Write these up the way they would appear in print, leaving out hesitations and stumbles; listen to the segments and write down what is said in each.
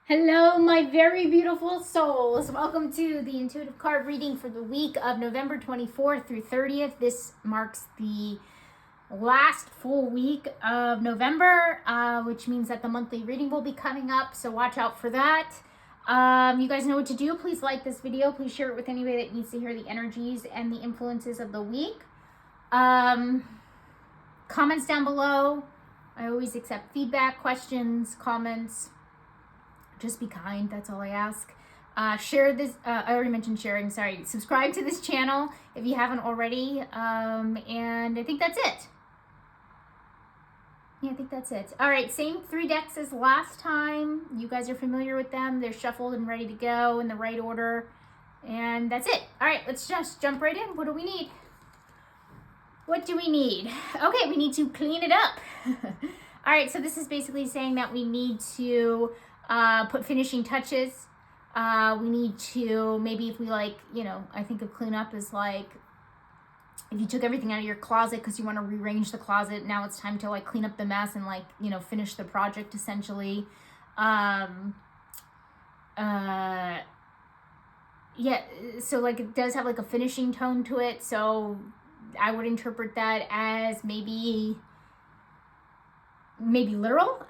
Hello, my very beautiful souls. Welcome to the intuitive card reading for the week of November 24th through 30th. This marks the last full week of November, which means that the monthly reading will be coming up, so watch out for that. You guys know what to do. Please like this video. Please share it with anybody that needs to hear the energies and the influences of the week. Comments down below. I always accept feedback, questions, comments. Just be kind, that's all I ask. Share this, I already mentioned sharing, sorry. Subscribe to this channel if you haven't already. And I think that's it. Yeah, I think that's it. All right, same 3 decks as last time. You guys are familiar with them. They're shuffled and ready to go in the right order. And that's it. All right, let's just jump right in. What do we need? What do we need? Okay, we need to clean it up. All right, so this is basically saying that we need to put finishing touches. We need to, maybe if we like, I think of cleanup as like, if you took everything out of your closet because you want to rearrange the closet, now it's time to like clean up the mess and like, finish the project essentially. Yeah, so like it does have like a finishing tone to it. So I would interpret that as maybe literal.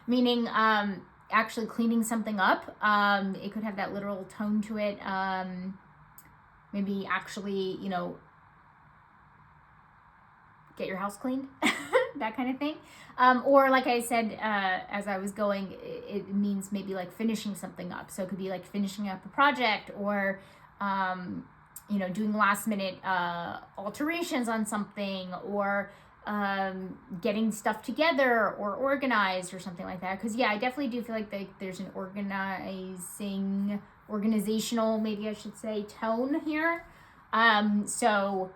Meaning actually cleaning something up. It could have that literal tone to it. Maybe actually, get your house cleaned, that kind of thing. Or like I said, as I was going, it means maybe like finishing something up. So it could be like finishing up a project or, doing last minute alterations on something, or getting stuff together or organized or something like that. Because yeah, I definitely do feel like there's an organizational, maybe I should say, tone here. So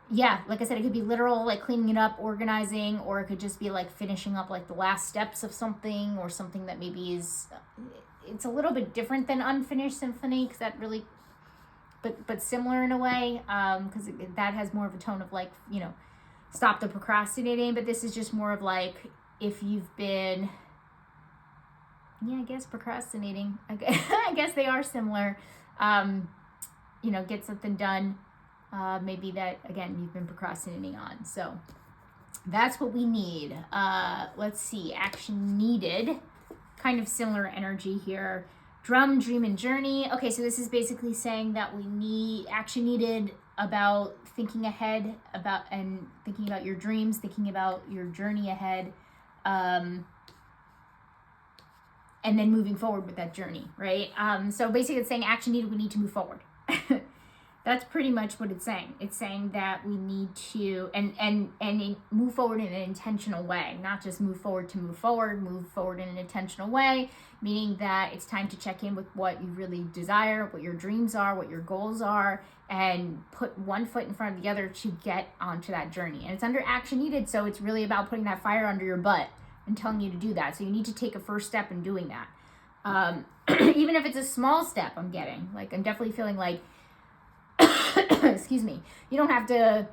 yeah, like I said, it could be literal, like cleaning it up, organizing, or it could just be like finishing up like the last steps of something, or something that maybe is, it's a little bit different than Unfinished Symphony, because that really, but similar in a way, because that has more of a tone of like, stop the procrastinating. But this is just more of like, if you've been, yeah, I guess procrastinating, I guess they are similar. Get something done, maybe that, again, you've been procrastinating on. So that's what we need. Let's see, action needed, kind of similar energy here. Drum, dream, and journey. Okay, so this is basically saying that we need action needed about thinking ahead, and thinking about your dreams, thinking about your journey ahead, and then moving forward with that journey, right? So basically it's saying action needed, we need to move forward. That's pretty much what it's saying. It's saying that we need to, and move forward in an intentional way, not just move forward to move forward in an intentional way, meaning that it's time to check in with what you really desire, what your dreams are, what your goals are, and put one foot in front of the other to get onto that journey. And it's under action needed, so it's really about putting that fire under your butt and telling you to do that. So you need to take a first step in doing that. Even if it's a small step, I'm definitely feeling like, excuse me, you don't have to,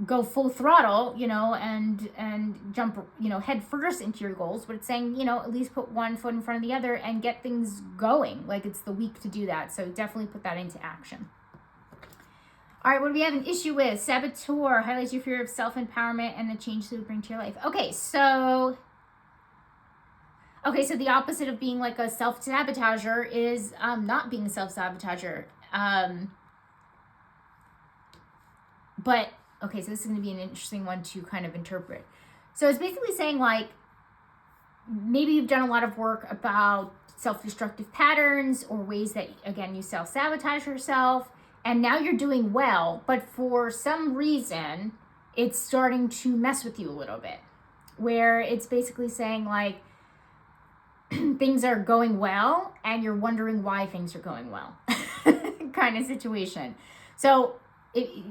go full throttle, and jump, head first into your goals. But it's saying, at least put one foot in front of the other and get things going. Like, it's the week to do that. So definitely put that into action. All right, what do we have an issue with? Saboteur highlights your fear of self-empowerment and the change that it would bring to your life. Okay, so the opposite of being like a self-sabotager is not being a self-sabotager. But, okay, so this is going to be an interesting one to kind of interpret. So it's basically saying, like, maybe you've done a lot of work about self-destructive patterns or ways that, again, you self-sabotage yourself, and now you're doing well, but for some reason, it's starting to mess with you a little bit, where it's basically saying, like, things are going well and you're wondering why things are going well kind of situation. So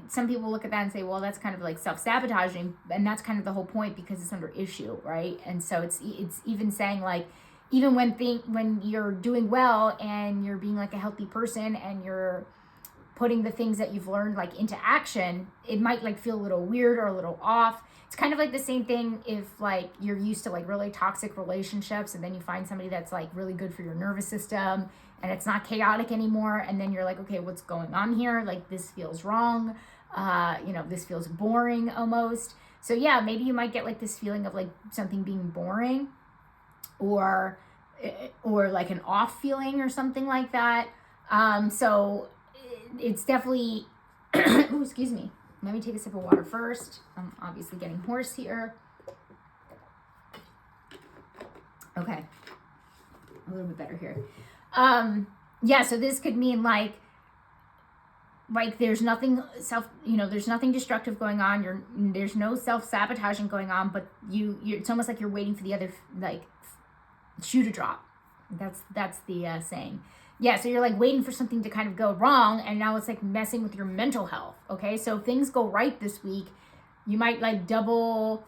some people look at that and say, well, that's kind of like self-sabotaging, and that's kind of the whole point, because it's under issue, right? And so it's even saying, like, even when you're doing well and you're being like a healthy person and you're putting the things that you've learned like into action, it might like feel a little weird or a little off. It's kind of like the same thing if like you're used to like really toxic relationships and then you find somebody that's like really good for your nervous system and it's not chaotic anymore, and then you're like, okay, what's going on here? Like this feels wrong. This feels boring almost. So yeah, maybe you might get like this feeling of like something being boring or like an off feeling or something like that. So it's definitely, oh, excuse me. Let me take a sip of water first. I'm obviously getting hoarse here. Okay. A little bit better here. Yeah, so this could mean like there's nothing there's nothing destructive going on. There's no self-sabotaging going on, but it's almost like you're waiting for the other like shoe to drop. That's the saying. Yeah, so you're like waiting for something to kind of go wrong, and now it's like messing with your mental health. Okay, so if things go right this week, you might like double,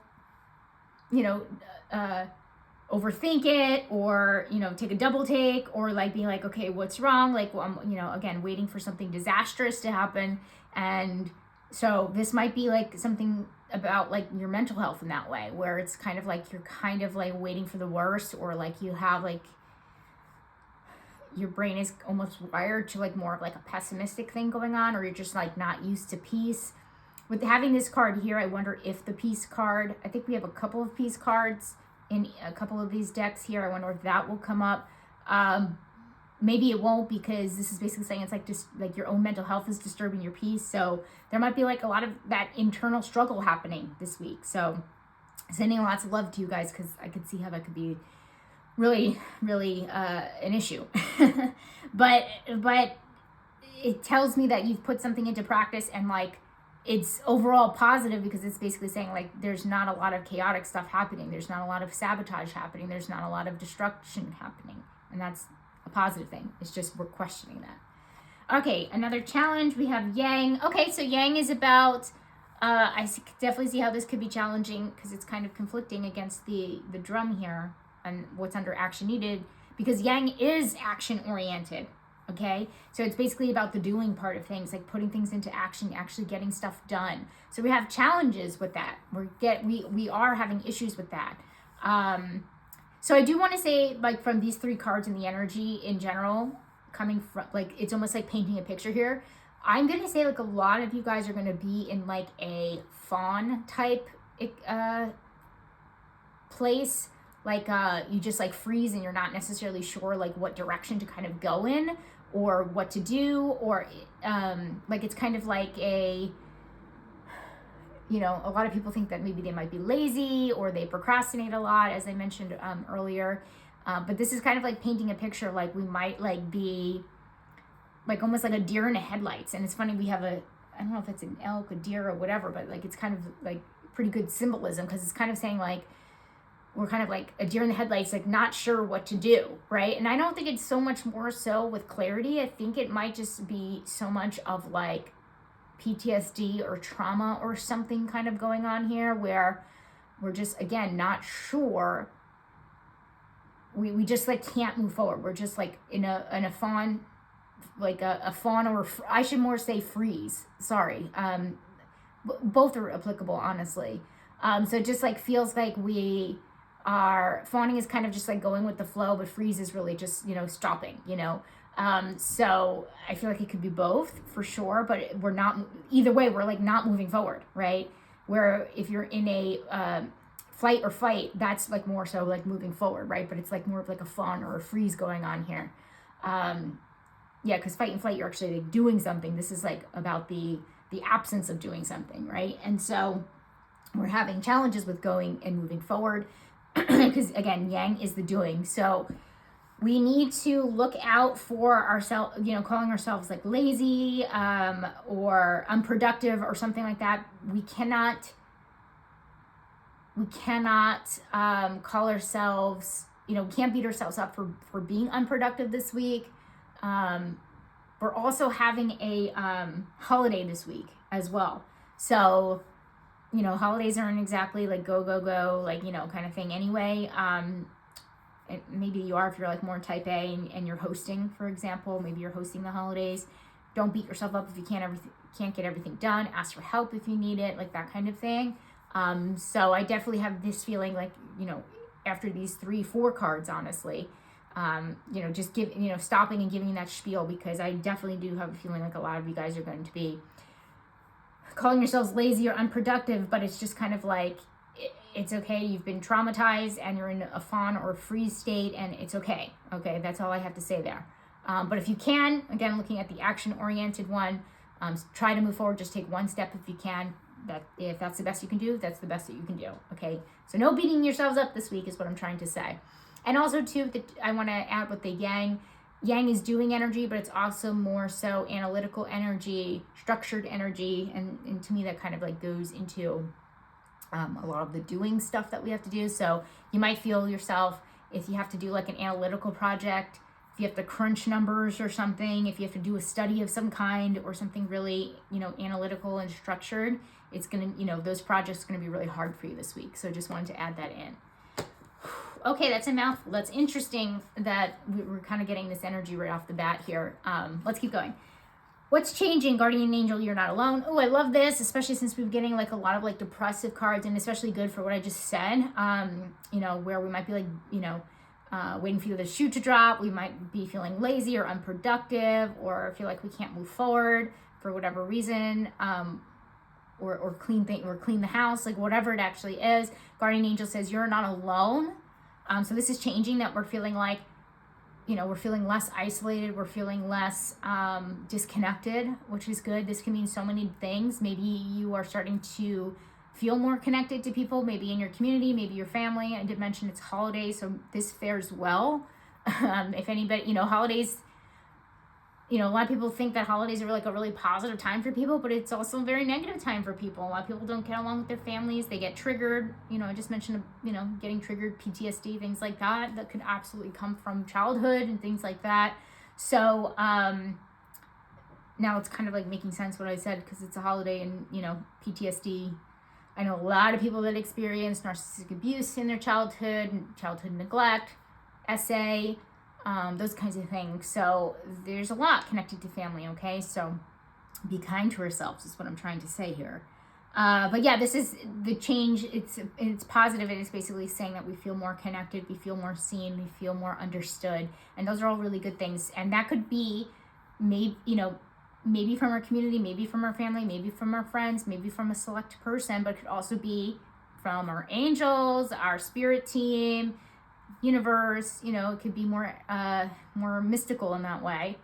overthink it, or take a double take, or like being like, okay, what's wrong? Like, well, I'm again waiting for something disastrous to happen, and so this might be like something about like your mental health in that way, where it's kind of like you're kind of like waiting for the worst, or like you have like your brain is almost wired to like more of like a pessimistic thing going on, or you're just like not used to peace. With having this card here, I wonder if the peace card, I think we have a couple of peace cards in a couple of these decks here. I wonder if that will come up. Maybe it won't, because this is basically saying it's like just like your own mental health is disturbing your peace. So there might be like a lot of that internal struggle happening this week. So sending lots of love to you guys, because I could see how that could be really, really an issue. but it tells me that you've put something into practice, and like it's overall positive, because it's basically saying like there's not a lot of chaotic stuff happening. There's not a lot of sabotage happening. There's not a lot of destruction happening. And that's a positive thing. It's just we're questioning that. Okay, another challenge. We have Yang. Okay, so Yang is about, definitely see how this could be challenging, because it's kind of conflicting against the drum here and what's under action needed, because Yang is action oriented. Okay, so it's basically about the doing part of things, like putting things into action, actually getting stuff done. So we have challenges with that. We are having issues with that. So I do want to say, like, from these three cards and the energy in general, coming from, like, it's almost like painting a picture here. I'm gonna say like a lot of you guys are gonna be in like a Fawn type place. Like you just like freeze and you're not necessarily sure like what direction to kind of go in or what to do, or like it's kind of like a lot of people think that maybe they might be lazy or they procrastinate a lot, as I mentioned earlier, but this is kind of like painting a picture, like we might like be like almost like a deer in the headlights. And it's funny, we have I don't know if it's an elk, a deer, or whatever, but like it's kind of like pretty good symbolism, because it's kind of saying like we're kind of like a deer in the headlights, like not sure what to do, right? And I don't think it's so much more so with clarity. I think it might just be so much of like PTSD or trauma or something kind of going on here, where we're just, again, not sure. We just like can't move forward. We're just like in a fawn, like a fawn, or I should more say freeze. Sorry. Both are applicable, honestly. So it just like feels like we are, fawning is kind of just like going with the flow, but freeze is really just, stopping, so I feel like it could be both for sure, but we're not, either way, we're like not moving forward, right? Where if you're in a flight or fight, that's like more so like moving forward, right? But it's like more of like a fawn or a freeze going on here. Yeah, because fight and flight, you're actually like doing something. This is like about the absence of doing something, right? And so we're having challenges with going and moving forward, because again, Yang is the doing. So we need to look out for ourselves, calling ourselves like lazy or unproductive or something like that. We cannot call ourselves, we can't beat ourselves up for being unproductive this week. We're also having a holiday this week as well. So, holidays aren't exactly like go, like, kind of thing anyway. Maybe you are if you're like more type A and you're hosting, for example. Maybe you're hosting the holidays. Don't beat yourself up if you can't get everything done. Ask for help if you need it, like that kind of thing. So I definitely have this feeling like, after these 3-4 cards, honestly, just stopping and giving that spiel, because I definitely do have a feeling like a lot of you guys are going to be calling yourselves lazy or unproductive, but it's just kind of like, it's okay. You've been traumatized and you're in a fawn or freeze state, and it's okay. Okay, that's all I have to say there. But if you can, again, looking at the action-oriented one, try to move forward. Just take one step if you can. If that's the best you can do, that's the best that you can do. Okay, so no beating yourselves up this week is what I'm trying to say. And also too, I want to add with the yang. Yang is doing energy, but it's also more so analytical energy, structured energy, and to me that kind of like goes into a lot of the doing stuff that we have to do. So you might feel yourself, if you have to do like an analytical project, if you have to crunch numbers or something, if you have to do a study of some kind or something really, analytical and structured, it's going to, those projects are going to be really hard for you this week. So just wanted to add that in. Okay, that's a mouthful. That's interesting that we're kind of getting this energy right off the bat here. Let's keep going. What's changing? Guardian Angel, you're not alone. Oh, I love this, especially since we're getting like a lot of like depressive cards, and especially good for what I just said. Where we might be like, waiting for the shoe to drop. We might be feeling lazy or unproductive, or feel like we can't move forward for whatever reason, or clean the house, like whatever it actually is. Guardian Angel says you're not alone. So this is changing, that we're feeling like, we're feeling less isolated. We're feeling less disconnected, which is good. This can mean so many things. Maybe you are starting to feel more connected to people, maybe in your community, maybe your family. I did mention it's holidays, so this fares well. If anybody, holidays, a lot of people think that holidays are like a really positive time for people, but it's also a very negative time for people. A lot of people don't get along with their families. They get triggered. I just mentioned, getting triggered, PTSD, things like that could absolutely come from childhood and things like that. So now it's kind of like making sense what I said, because it's a holiday and, PTSD. I know a lot of people that experience narcissistic abuse in their childhood neglect, SA, those kinds of things. So there's a lot connected to family, okay? So be kind to ourselves is what I'm trying to say here. But yeah, this is the change. It's positive, and it's basically saying that we feel more connected, we feel more seen, we feel more understood, and those are all really good things. And that could be maybe from our community, maybe from our family, maybe from our friends, maybe from a select person, but it could also be from our angels, our spirit team, universe. It could be more mystical in that way,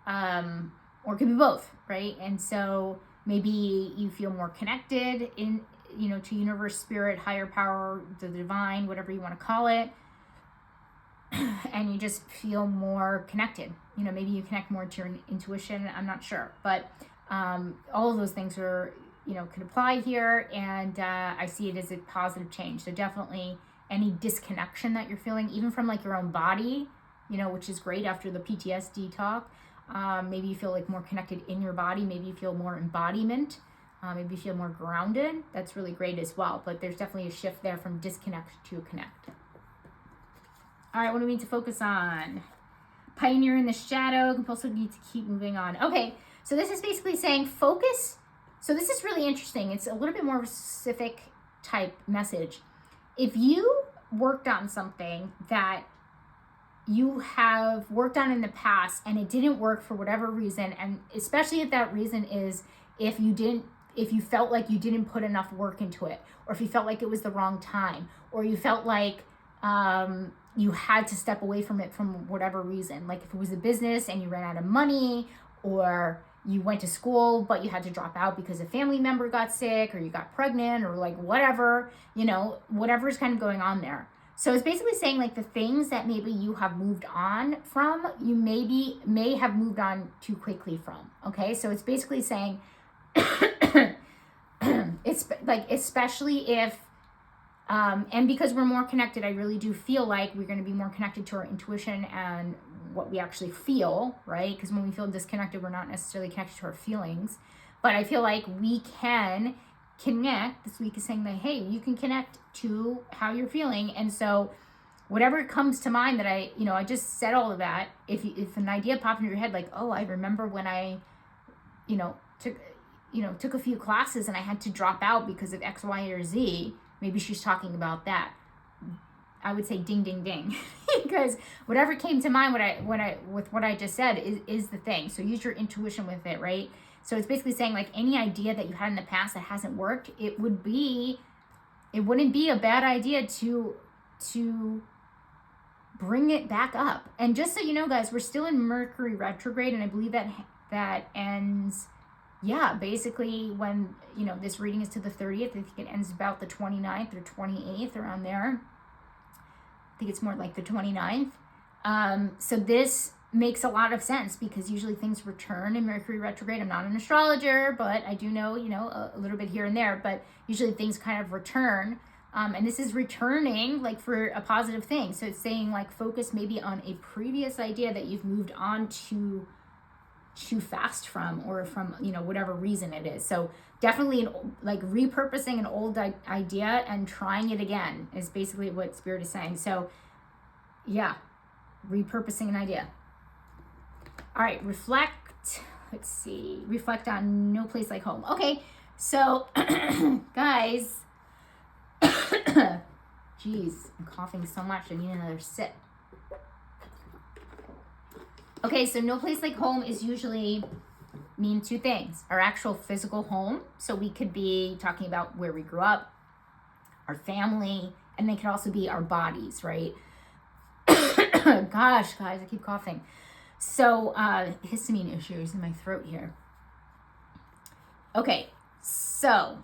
or it could be both, right? And so maybe you feel more connected in to universe, spirit, higher power, the divine, whatever you want to call it, and you just feel more connected. Maybe you connect more to your intuition. I'm not sure, but all of those things are could apply here, and I see it as a positive change. So definitely any disconnection that you're feeling, even from like your own body, which is great after the PTSD talk. Maybe you feel like more connected in your body. Maybe you feel more embodiment. Maybe you feel more grounded. That's really great as well. But there's definitely a shift there from disconnect to connect. All right, what do we need to focus on? Pioneer in the shadow, compulsive need to keep moving on. Okay, so this is basically saying focus. So this is really interesting. It's a little bit more of a specific type message. If you worked on something that you have worked on in the past and it didn't work for whatever reason, and especially if that reason is if you felt like you didn't put enough work into it, or if you felt like it was the wrong time, or you felt like you had to step away from it from whatever reason, like if it was a business and you ran out of money, or you went to school but you had to drop out because a family member got sick, or you got pregnant, or like whatever, whatever's kind of going on there. So it's basically saying like the things that maybe you have moved on from, you may have moved on too quickly from. Okay, so it's basically saying it's like, especially if and because we're more connected, I really do feel like we're going to be more connected to our intuition and what we actually feel, right? Because when we feel disconnected, we're not necessarily connected to our feelings. But I feel like we can connect. This week is saying that, hey, you can connect to how you're feeling. And so whatever comes to mind that I just said all of that, if an idea popped in your head, like, oh, I remember when I took a few classes and I had to drop out because of X, Y, or Z. Maybe she's talking about that. I would say ding, ding, ding, because whatever came to mind with what I just said is the thing. So use your intuition with it, right? So it's basically saying like any idea that you had in the past that hasn't worked, it wouldn't be a bad idea to bring it back up. And just so you know, guys, we're still in Mercury retrograde, and I believe that ends, basically when, this reading is to the 30th. I think it ends about the 29th or 28th, around there. I think it's more like the 29th. So this makes a lot of sense because usually things return in Mercury retrograde. I'm not an astrologer, but I do know, a little bit here and there, but usually things kind of return. And this is returning like for a positive thing. So it's saying like focus maybe on a previous idea that you've moved on too fast from, or from, whatever reason it is. So definitely like repurposing an old idea and trying it again is basically what Spirit is saying. So repurposing an idea. All right, reflect. Let's see. Reflect on no place like home. Okay, so guys, jeez, I'm coughing so much. I need another sip. Okay, so no place like home is usually mean two things. Our actual physical home. So we could be talking about where we grew up, our family, and they could also be our bodies, right? Gosh, guys, I keep coughing. So histamine issues in my throat here. Okay, so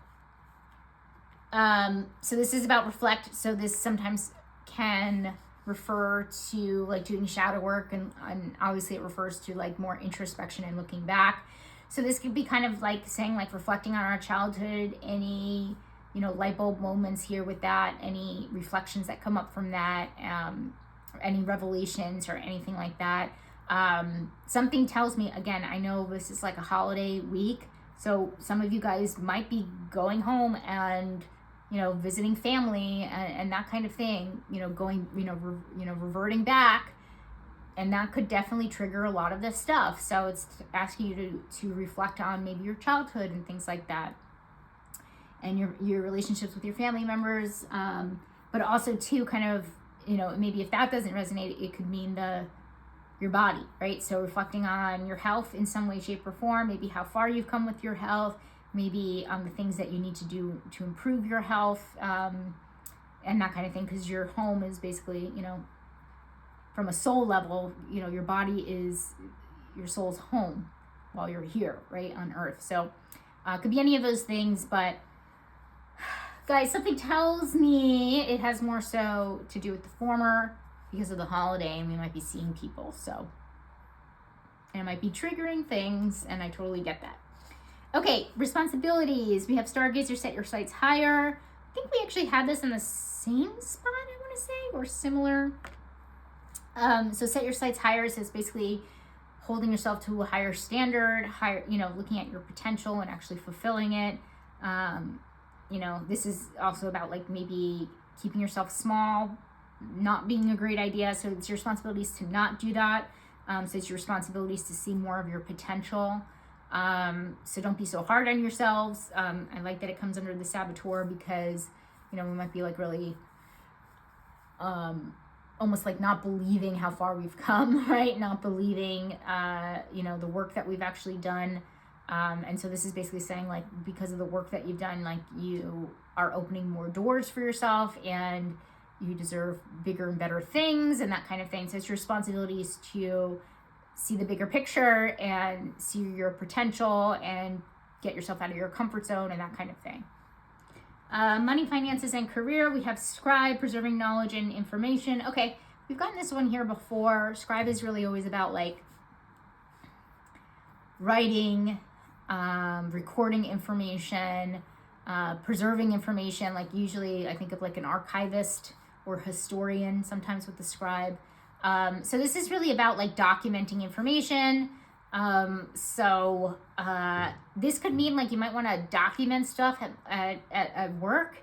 this is about reflect. So this sometimes can refer to like doing shadow work, and obviously it refers to like more introspection and looking back. So this could be kind of like saying like reflecting on our childhood, any light bulb moments here with that, any reflections that come up from that, any revelations or anything like that. Something tells me, again, I know this is like a holiday week, so some of you guys might be going home and visiting family and that kind of thing, going, reverting back, and that could definitely trigger a lot of this stuff. So it's asking you to reflect on maybe your childhood and things like that, and your relationships with your family members, but also too kind of, maybe if that doesn't resonate, it could mean your body, right? So reflecting on your health in some way, shape, or form, maybe how far you've come with your health, maybe the things that you need to do to improve your health, and that kind of thing, because your home is basically, from a soul level, your body is your soul's home while you're here, right, on earth. So it could be any of those things, but guys, something tells me it has more so to do with the former, because of the holiday, and we might be seeing people, so, and it might be triggering things, and I totally get that. Okay, responsibilities. We have Stargazer, set your sights higher. I think we actually had this in the same spot, I want to say, or similar. So set your sights higher says basically holding yourself to a higher standard, looking at your potential and actually fulfilling it. This is also about like maybe keeping yourself small, not being a great idea. So it's your responsibilities to not do that. So it's your responsibilities to see more of your potential. So don't be so hard on yourselves. I like that it comes under the saboteur because, we might be like really, almost like not believing how far we've come, right? Not believing, the work that we've actually done. And so this is basically saying like, because of the work that you've done, like you are opening more doors for yourself and you deserve bigger and better things and that kind of thing. So it's your responsibilities to see the bigger picture and see your potential and get yourself out of your comfort zone and that kind of thing. Money, finances, and career. We have scribe, preserving knowledge and information. Okay, we've gotten this one here before. Scribe is really always about like writing, recording information, preserving information. Like usually I think of like an archivist or historian sometimes with the scribe. So this is really about like documenting information. This could mean like you might want to document stuff at work.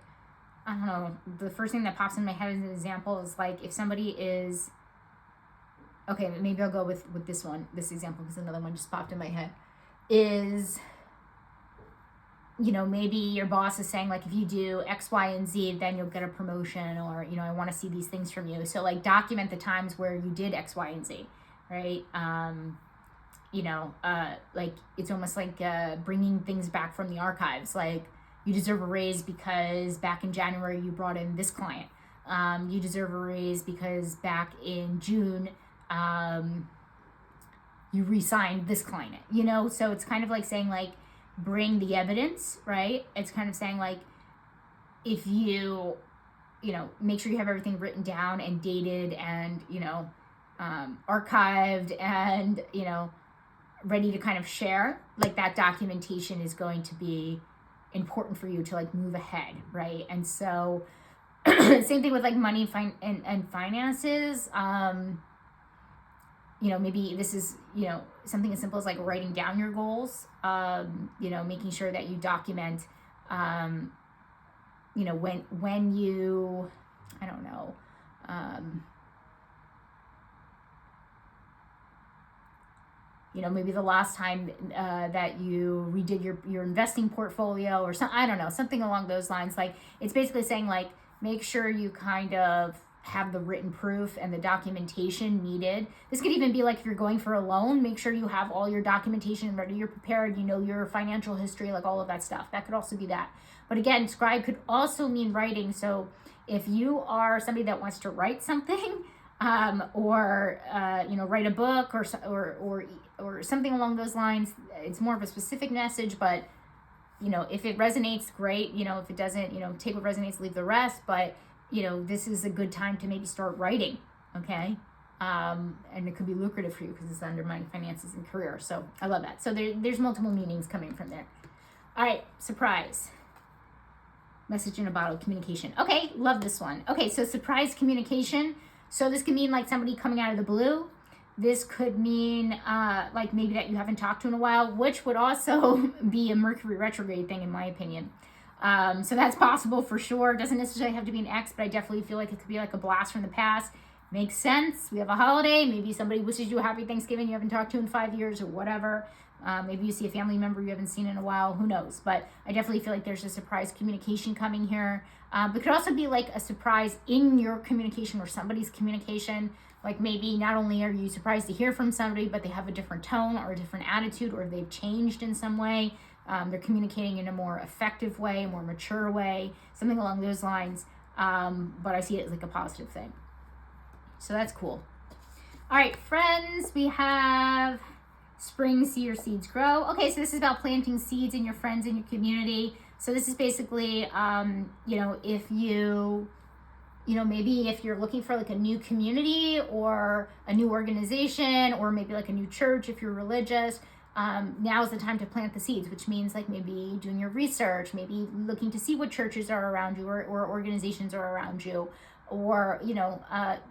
I don't know. The first thing that pops in my head as an example is like if somebody is, okay, maybe I'll go with this example because another one just popped in my head. is, maybe your boss is saying, like, if you do X, Y, and Z, then you'll get a promotion, or, I want to see these things from you. So, like, document the times where you did X, Y, and Z, right? Like, it's almost like bringing things back from the archives. Like, you deserve a raise because back in January you brought in this client. You deserve a raise because back in June you re-signed this client, So it's kind of like saying, like, bring the evidence, right? It's kind of saying, like, if you, make sure you have everything written down and dated and, archived and, ready to kind of share, like, that documentation is going to be important for you to, like, move ahead, right? And so same thing with, like, money and finances. Maybe this is, something as simple as, like, writing down your goals, making sure that you document, when you, I don't know, maybe the last time that you redid your investing portfolio or something, I don't know, something along those lines. Like, it's basically saying, like, make sure you kind of have the written proof and the documentation needed. This could even be like, if you're going for a loan, make sure you have all your documentation ready, you're prepared, your financial history, like all of that stuff. That could also be that. But again, scribe could also mean writing. So if you are somebody that wants to write something, or write a book or something along those lines, it's more of a specific message. But if it resonates, great. If it doesn't, take what resonates, leave the rest. But this is a good time to maybe start writing, okay? And it could be lucrative for you because it's under money, finances, and career. So I love that. So there's multiple meanings coming from there. All right, surprise. Message in a bottle, communication. Okay, love this one. Okay, so surprise communication. So this can mean, like, somebody coming out of the blue. This could mean like, maybe that you haven't talked to in a while, which would also be a Mercury retrograde thing, in my opinion. So that's possible for sure. Doesn't necessarily have to be an ex, but I definitely feel like it could be like a blast from the past. Makes sense. We have a holiday. Maybe somebody wishes you a happy Thanksgiving you haven't talked to in 5 years or whatever. Maybe you see a family member you haven't seen in a while. Who knows? But I definitely feel like there's a surprise communication coming here. But it could also be like a surprise in your communication or somebody's communication. Like, maybe not only are you surprised to hear from somebody, but they have a different tone or a different attitude, or they've changed in some way. They're communicating in a more effective way, a more mature way, something along those lines. But I see it as like a positive thing. So that's cool. All right, friends, we have spring, see your seeds grow. Okay, so this is about planting seeds in your friends and your community. So this is basically, if you, maybe if you're looking for like a new community or a new organization, or maybe like a new church if you're religious, now is the time to plant the seeds, which means like maybe doing your research, maybe looking to see what churches are around you or organizations are around you, or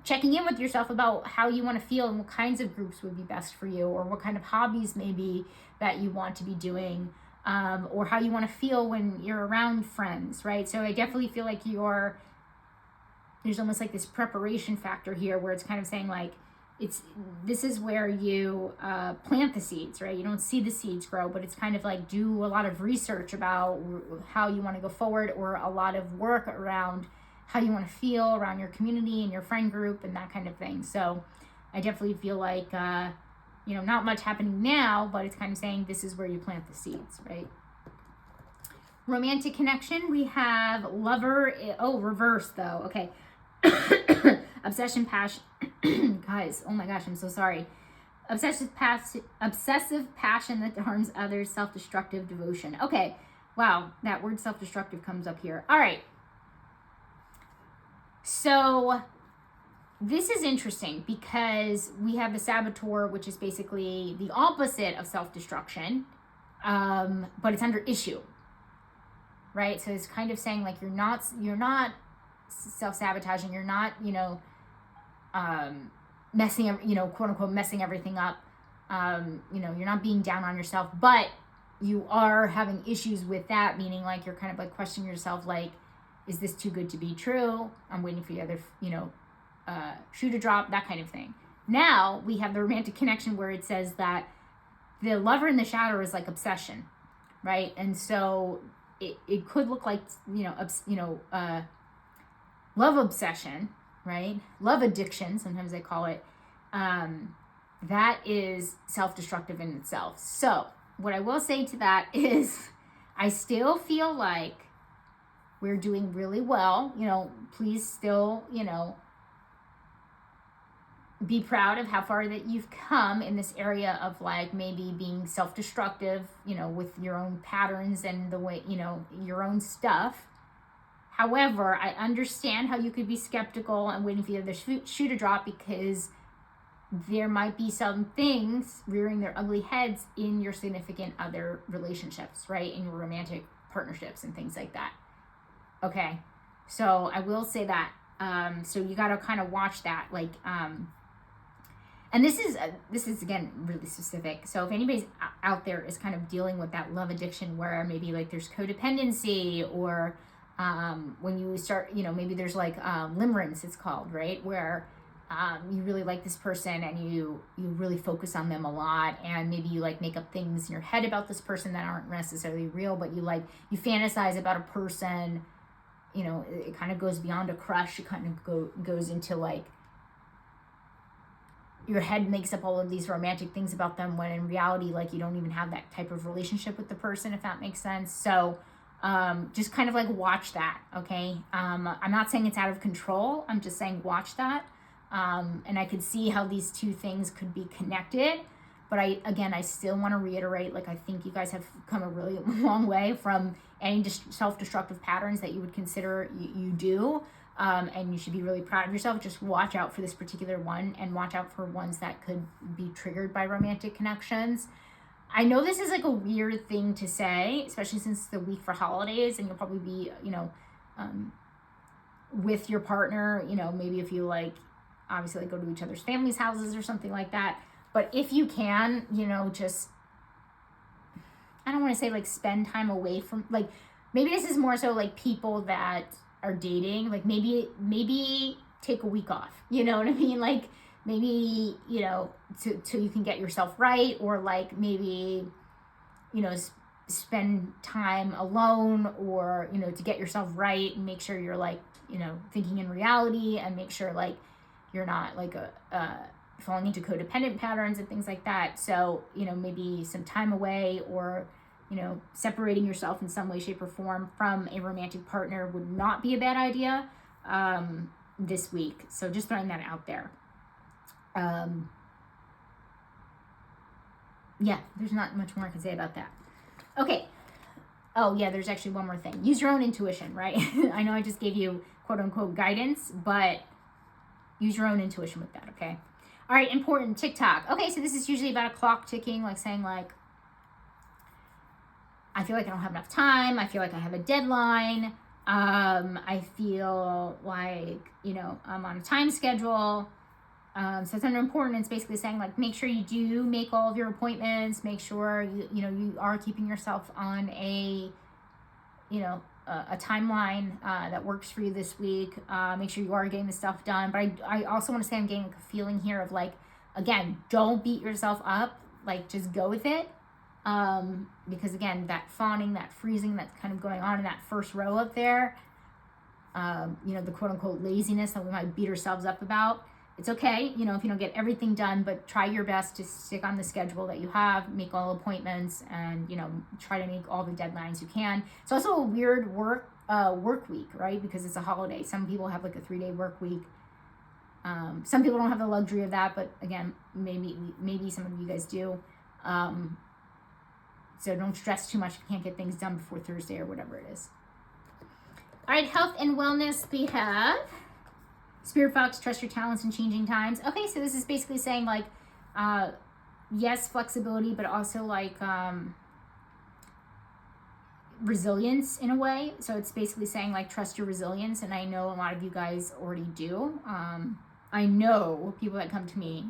checking in with yourself about how you want to feel and what kinds of groups would be best for you, or what kind of hobbies maybe that you want to be doing, or how you want to feel when you're around friends, right? So I definitely feel like there's almost like this preparation factor here, where it's kind of saying like, this is where you plant the seeds, right? You don't see the seeds grow, but it's kind of like do a lot of research about how you want to go forward, or a lot of work around how you want to feel around your community and your friend group and that kind of thing. So I definitely feel like, not much happening now, but it's kind of saying this is where you plant the seeds, right? Romantic connection, we have lover, reverse though, okay. Obsession, passion, guys, oh my gosh, I'm so sorry. Obsessive passion that harms others, self-destructive devotion. Okay, wow, that word self-destructive comes up here. All right. So this is interesting because we have the saboteur, which is basically the opposite of self-destruction, but it's under issue, right? So it's kind of saying like you're not self-sabotaging, you're not, messing, quote unquote, messing everything up. You're not being down on yourself, but you are having issues with that, meaning like you're kind of like questioning yourself, like, is this too good to be true? I'm waiting for the other, shoe to drop, that kind of thing. Now we have the romantic connection where it says that the lover in the shadow is like obsession, right? And so it could look like, love obsession, right? Love addiction, sometimes they call it. That is self-destructive in itself. So what I will say to that is I still feel like we're doing really well. Please still, be proud of how far that you've come in this area of like maybe being self-destructive, with your own patterns and the way, your own stuff. However, I understand how you could be skeptical and waiting for the other shoe to drop, because there might be some things rearing their ugly heads in your significant other relationships, right? In your romantic partnerships and things like that. Okay. So I will say that. So you got to kind of watch that. Like, and this is again really specific. So if anybody's out there is kind of dealing with that love addiction where maybe like there's codependency, or when you start, maybe there's like limerence, it's called, right? Where you really like this person and you really focus on them a lot, and maybe you like make up things in your head about this person that aren't necessarily real, but you fantasize about a person. It kind of goes beyond a crush. It kind of goes into like your head makes up all of these romantic things about them, when in reality, like, you don't even have that type of relationship with the person, if that makes sense. So just kind of like watch that. Okay. I'm not saying it's out of control. I'm just saying watch that. And I could see how these two things could be connected. But I still want to reiterate, like, I think you guys have come a really long way from any self-destructive patterns that you would consider you do. And you should be really proud of yourself. Just watch out for this particular one, and watch out for ones that could be triggered by romantic connections. I know this is like a weird thing to say, especially since it's the week for holidays, and you'll probably be, with your partner, maybe if you like, obviously like go to each other's families' houses or something like that. But if you can, just, I don't want to say like spend time away from, like, maybe this is more so like people that are dating, like maybe take a week off, you know what I mean? Like maybe, so you can get yourself right, or like maybe, spend time alone, or, to get yourself right and make sure you're like, thinking in reality, and make sure like you're not like falling into codependent patterns and things like that. So, maybe some time away, or, separating yourself in some way, shape, or form from a romantic partner would not be a bad idea this week. So just throwing that out there. Yeah, there's not much more I can say about that. Okay. Oh, yeah, there's actually one more thing. Use your own intuition, right? I know I just gave you quote unquote guidance, but use your own intuition with that, okay? All right, important, TikTok. Okay, so this is usually about a clock ticking, like saying like, I feel like I don't have enough time. I feel like I have a deadline. I feel like, I'm on a time schedule. So it's under important. It's basically saying like, make sure you do make all of your appointments. Make sure you are keeping yourself on a timeline that works for you this week. Make sure you are getting the stuff done. But I also want to say I'm getting a feeling here of like, again, don't beat yourself up. Like, just go with it. Because again, that fawning, that freezing that's kind of going on in that first row up there, the quote unquote laziness that we might beat ourselves up about. It's okay, if you don't get everything done, but try your best to stick on the schedule that you have, make all appointments, and, try to make all the deadlines you can. It's also a weird work week, right? Because it's a holiday. Some people have like a 3-day work week. Some people don't have the luxury of that, but again, maybe some of you guys do. So don't stress too much if you can't get things done before Thursday or whatever it is. All right, health and wellness, we have Spirit Fox, trust your talents in changing times. Okay, so this is basically saying like, yes, flexibility, but also like resilience in a way. So it's basically saying like, trust your resilience. And I know a lot of you guys already do. I know people that come to me,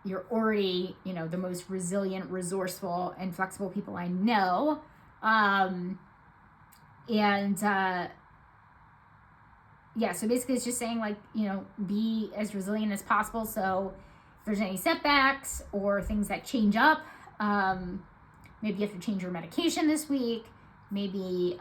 you're already, the most resilient, resourceful, and flexible people I know. Yeah, so basically it's just saying like, be as resilient as possible. So if there's any setbacks or things that change up, Maybe you have to change your medication this week. Maybe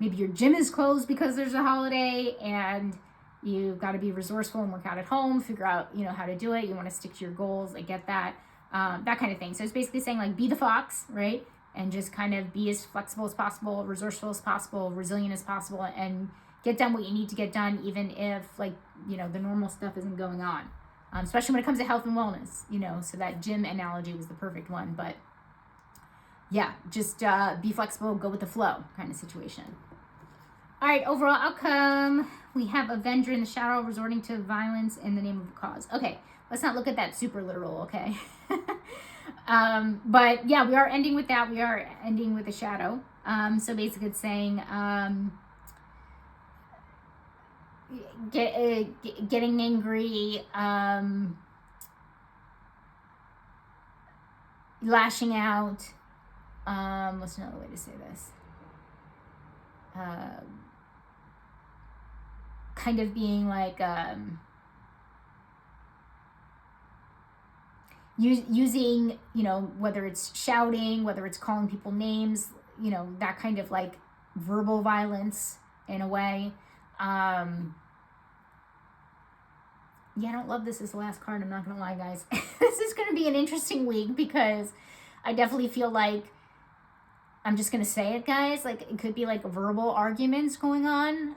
your gym is closed because there's a holiday, and you've got to be resourceful and work out at home, figure out, how to do it. You want to stick to your goals. I get that. That kind of thing. So it's basically saying, like, be the fox, right? And just kind of be as flexible as possible, resourceful as possible, resilient as possible, and get done what you need to get done, even if, like, the normal stuff isn't going on. Especially when it comes to health and wellness, so that gym analogy was the perfect one. But yeah, just be flexible, go with the flow kind of situation. All right, overall outcome, we have Avenger in the shadow resorting to violence in the name of a cause. Okay, let's not look at that super literal, okay? But yeah, we are ending with that. We are ending with a shadow. So basically it's saying getting angry, lashing out. What's another way to say this? Kind of being like using, whether it's shouting, whether it's calling people names, that kind of like verbal violence in a way. Yeah, I don't love this as the last card. I'm not going to lie, guys. This is going to be an interesting week because I definitely feel like, I'm just going to say it, guys, like it could be like verbal arguments going on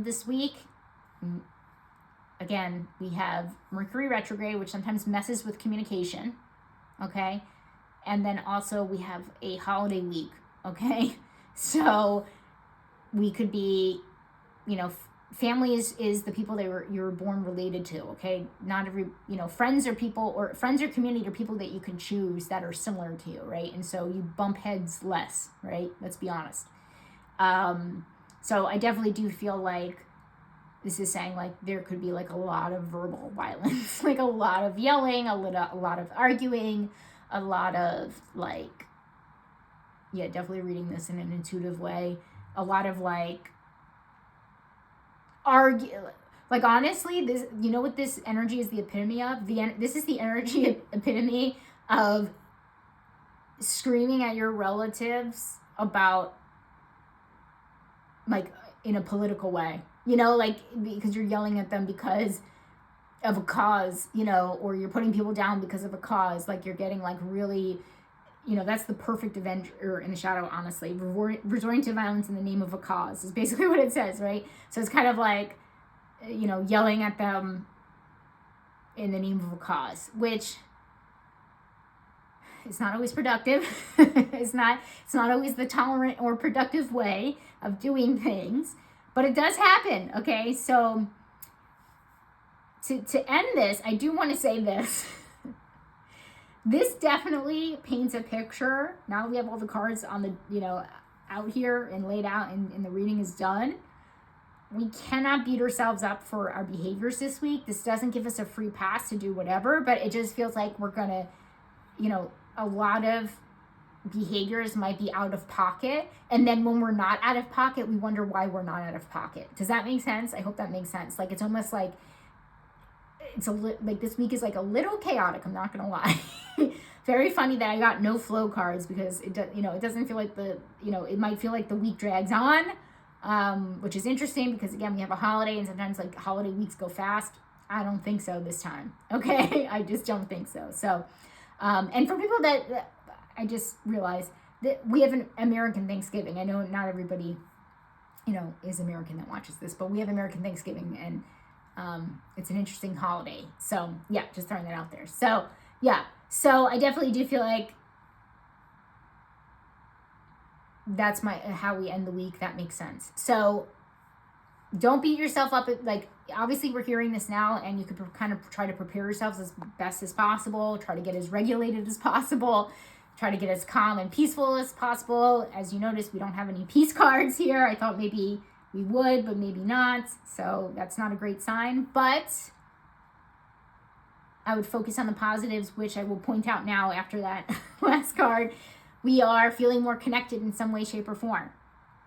this week. Again, we have Mercury retrograde, which sometimes messes with communication, okay? And then also we have a holiday week, okay? So we could be, family is the people you were born related to, okay? Not every, friends or people, or friends or community are people that you can choose that are similar to you, right? And so you bump heads less, right? Let's be honest. So I definitely do feel like this is saying like there could be like a lot of verbal violence, like a lot of yelling, a lot of arguing, a lot of like, yeah, definitely reading this in an intuitive way. A lot of like like honestly, this, what this energy is the epitome of? This is the energy epitome of screaming at your relatives about, like, in a political way, like because you're yelling at them because of a cause, or you're putting people down because of a cause, like you're getting like really, that's the perfect Avenger in the shadow, honestly. Resorting to violence in the name of a cause is basically what it says, right? So it's kind of like, yelling at them in the name of a cause, which is not always productive. It's not always the tolerant or productive way of doing things, but it does happen, okay? So to end this, I do want to say this. This definitely paints a picture. Now that we have all the cards on the, out here and laid out and the reading is done, we cannot beat ourselves up for our behaviors this week. This doesn't give us a free pass to do whatever, but it just feels like we're going to, a lot of behaviors might be out of pocket. And then when we're not out of pocket, we wonder why we're not out of pocket. Does that make sense? I hope that makes sense. Like, it's almost like, like this week is like a little chaotic. I'm not going to lie. Very funny that I got no flow cards because it doesn't feel like it might feel like the week drags on. Which is interesting because, again, we have a holiday and sometimes like holiday weeks go fast. I don't think so this time. Okay. I just don't think so. So, and for people that I just realized that we have an American Thanksgiving. I know not everybody, is American that watches this, but we have American Thanksgiving and, it's an interesting holiday. So yeah, just throwing that out there. So yeah. So I definitely do feel like that's how we end the week. That makes sense. So don't beat yourself up. Like, obviously we're hearing this now and you could kind of try to prepare yourselves as best as possible, try to get as regulated as possible, try to get as calm and peaceful as possible. As you notice, we don't have any peace cards here. I thought maybe we would, but maybe not. So that's not a great sign, but I would focus on the positives, which I will point out now after that last card. We are feeling more connected in some way, shape, or form,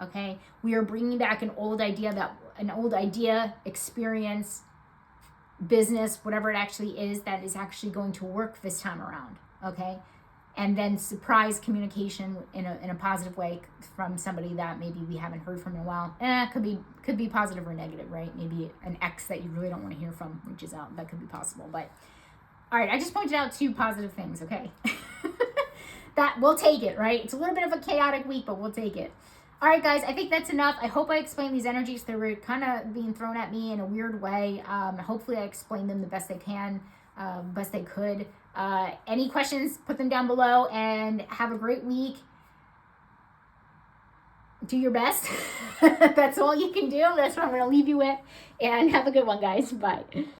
okay? We are bringing back an old idea, experience, business, whatever it actually is, that is actually going to work this time around, okay? And then surprise communication in a positive way from somebody that maybe we haven't heard from in a while. Could be positive or negative, right? Maybe an ex that you really don't want to hear from reaches out. That could be possible. But all right, I just pointed out 2 positive things, okay? That we'll take it, right? It's a little bit of a chaotic week, but we'll take it. All right, guys, I think that's enough. I hope I explained these energies. They were kind of being thrown at me in a weird way. Hopefully I explained them the best I can, best I could. Any questions, put them down below, and have a great week. Do your best. That's all you can do. That's what I'm going to leave you with. And have a good one, guys. Bye.